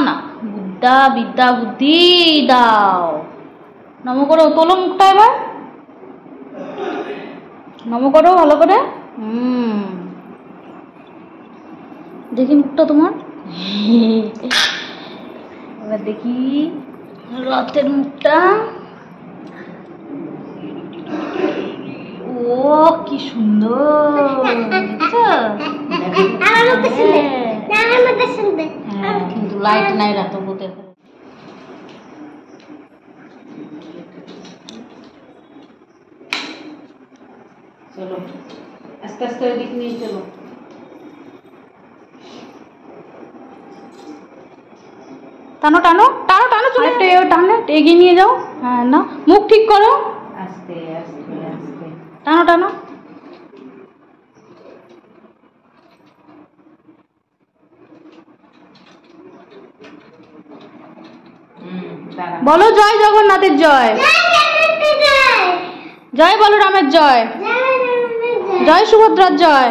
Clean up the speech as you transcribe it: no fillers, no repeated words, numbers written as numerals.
না, বুদ্ধা বিদ্যা বুদ্ধি দাও। নম করো, তোলো মুখটা এবার, নম করো ভালো করে। দেখি মুখটা তোমার। এবার দেখি রথের মুখটা। ও কি সুন্দর, কিন্তু লাইট নাই রাত বলতে। চলো আস্তে আস্তে ওই দিক নিয়ে চলো। টানো টানো টানো টানো, চলে টানো, এগিয়ে নিয়ে যাও। হ্যাঁ না, মুখ ঠিক করো, আস্তে আস্তে আস্তে টানো টানো। বলো জয় জগন্নাথের জয়, জয় বলরামের জয়, জয় সুভদ্রার জয়।